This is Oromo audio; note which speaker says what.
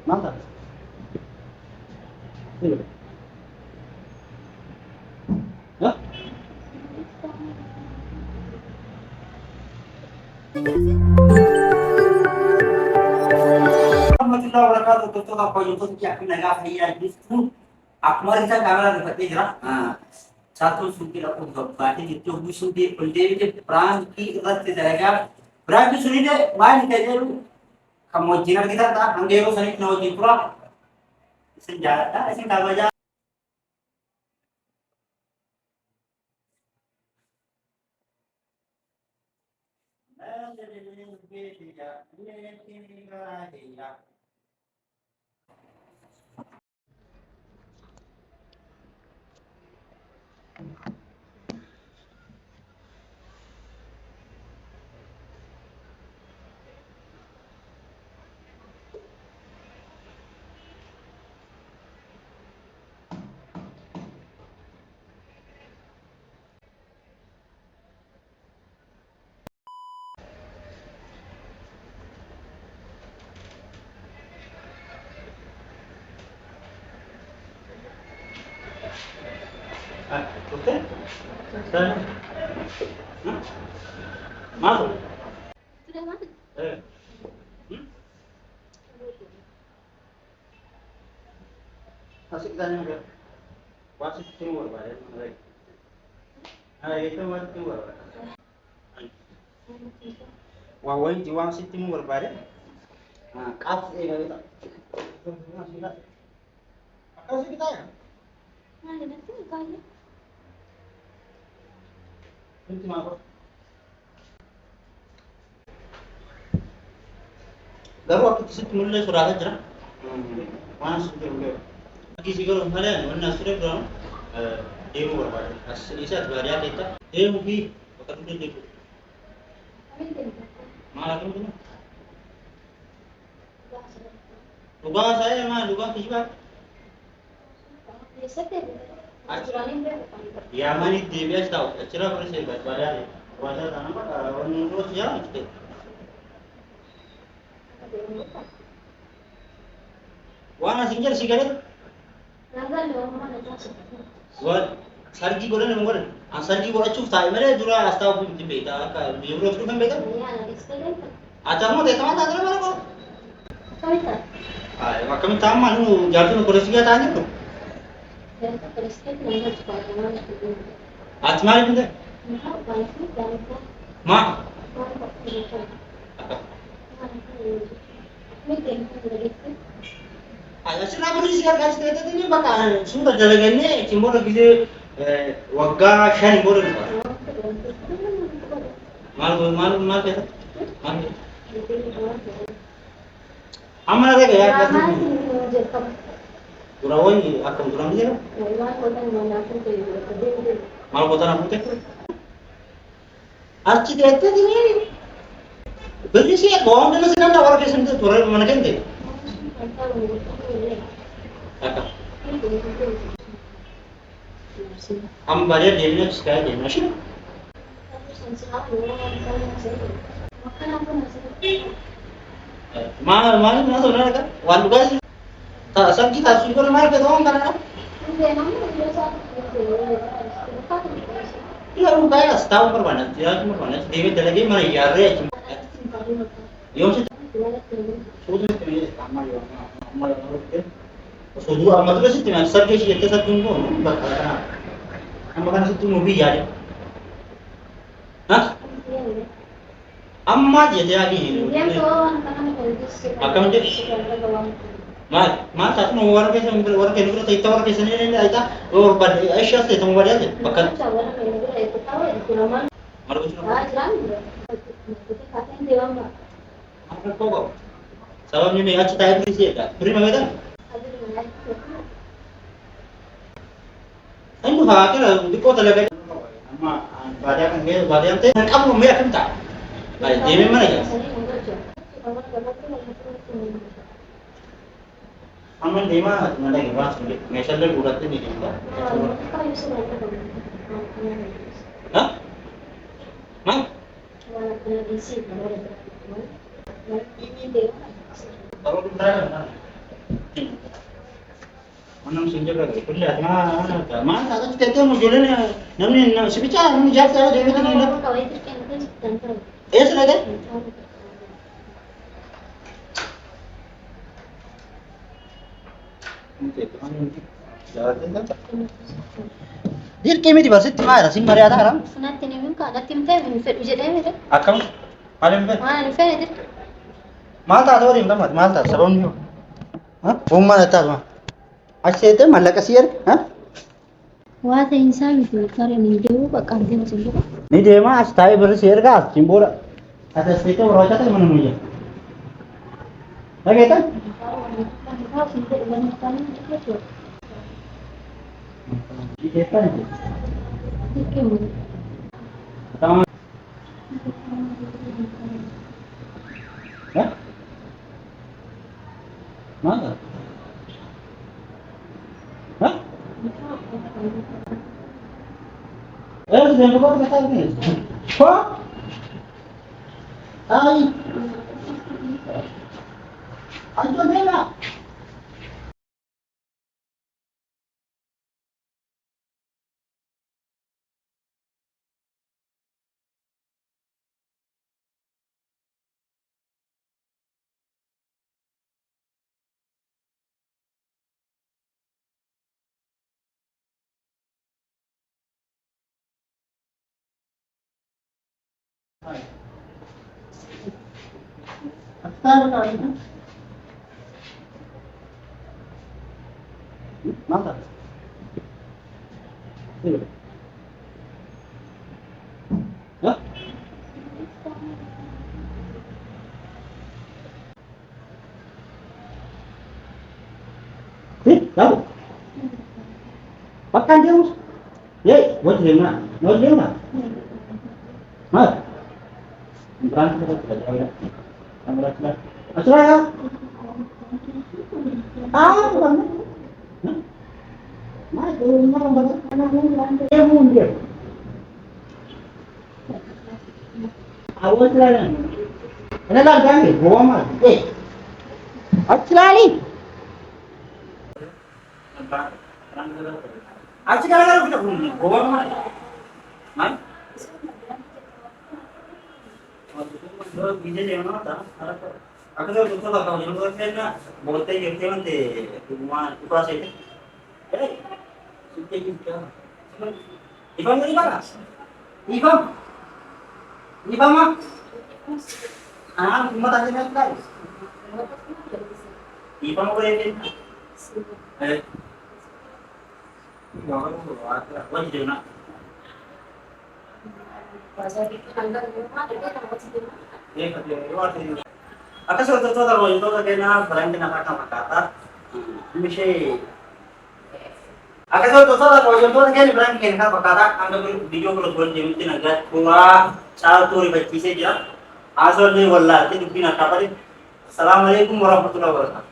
Speaker 1: Mantap. Iya. Hah? Warahmatullahi wabarakatuh. Tutup apa YouTube ya kena gapai ya di situ. Aku mari kita kamera dapat jera. Satu sunti aku berarti itu sunti kulde itu perang ki rat जाएगा. Berarti suni deh main kayak dulu. Kamu jinak kita tak anggero sani no jipura. Senjata sing kabaja. Oke. Sudah. Masuk.
Speaker 2: Sudah masuk.
Speaker 1: Masih kita nyampe. Wasit timur, Pak. Itu wasit timur. Wawain di wasit timur, Pak. Nah, kas kita. Kasih kita ya?
Speaker 2: Mana nanti kali?
Speaker 1: Ini cuma apa? Garu aku tuh mulai surat aja. Mana sudah mulai? Lagi sih kalau kalian mana sudah berapa? Demo berapa? Asli saya sebenarnya kita demo bi, bukan udah demo. Malah kamu tuh? Lubang saya mah lubang siapa? Ya mani dia tahu. Cerah bersih badan. Wajar tanam apa? Orang terus jalan gitu. Wah singgah sigaret. Buat sargi bola nih bola. Sargi bola cuma saya mana dulu astau pun beda. Kalau di Euro tuh kan beda. Acar mau teman tak ada mana kok? Kami taman nu jatuh nu kursi kita tanya tuh. Atmari pun deh. Mak. Sila polisi kan kasih tadi ini bakal sudah jalan ini cuma lagi wagga shan bodoh nih. Mal kita. Aman ada ya? Durawai akan durang dia. Mal kota nak putih. Arci dia itu ini. Beri sih ya, doang dan sedang tak orang kesan itu turun mana kan deh. Am bayar dia ni sekali dia masih. Mal mana sebenarnya kan? Wan juga sih. Tak asal kita sudah mal ke doang kan? Iya bukan ya, setahun permanen, tidak cuma permanen. Dia lagi mana ya re? Yang sih. Sudah itu sama yang sama yang itu. Sudah amat terus itu yang servis itu satu pun, bahkan. Makan situ movie ya. Hah? Amma dia lagi. Akan jadi. Ma tak mau warga yang warga itu kita warga sini ini ada oh pada Aisyah itu mau dia bahkan malu betul apa kok salam ini aja tahu sih ya beri nama itu ini hakil di kota lagi sama pada yang teh kamu mau ya kita baik dia mana ya Aman di mana? Mana yang bahas ni? Mesel le buat ni ni. Hah? Mang?
Speaker 2: isi kalau ada ini deh.
Speaker 1: Kalau di mana? Mana mesti jaga lagi. Kuliah mana ada kita mau jualan ya. Namanya si bicara mau jaga dia itu ni.
Speaker 2: Kalau itu kan kan.
Speaker 1: Sudah deh. Dir kami di basit mana sih mari ada orang?
Speaker 2: Nanti nih minta, nanti minta min fit uji deh minta.
Speaker 1: Akam, paling ber.
Speaker 2: Mana nih fit dir?
Speaker 1: Malta ada orang tamat Malta sabun ni. Hah? Rumah ada mah. Asyik itu malah kasir, hah?
Speaker 2: Wah, insan itu karena nih dia bakal dia macam tu.
Speaker 1: Ni dia mah astai bersihir ka, cimbur. Atas itu roca tu mana muja. Lagi tu? Di depan tu. Tamat. Hah? Mana? Hah? Sudah buka kata ni. Kau? Ay. Anjo dela. Asal kau ni. Mana? Ini. Hah? Tahu? Pakan dia. Ye, buat dia mana? Buat dia mana? Hah? Bukan kita jauh ya. Kamera sudah. Asal ya? Bukan. Mai tu orang banyak anak ni dia mundur. Awas lah. Ada lah jangan gua mah. Aclali. Aclali kalau kita punya gua mah. Mai. Bisa jangan apa? Aku tu betul tak tahu. Jangan kata na. Boleh jadi macam tu. Rumah itu apa sih? Suka juga. Ibang ni mana? Ibang. Ibang mah. Cuma tanya nak tahu. Ibang boleh ni. Ibang aku buat. Wajib dia nak. Akan suatu kalau itu kena berang kena kata-kata. Mesti akan suatu kalau itu kena berang kena kata-kata. Anda video kalau buat jam itu naga tua satu ribu saja. Asal ni wallah itu bina apa ni? Assalamualaikum warahmatullahi wabarakatuh.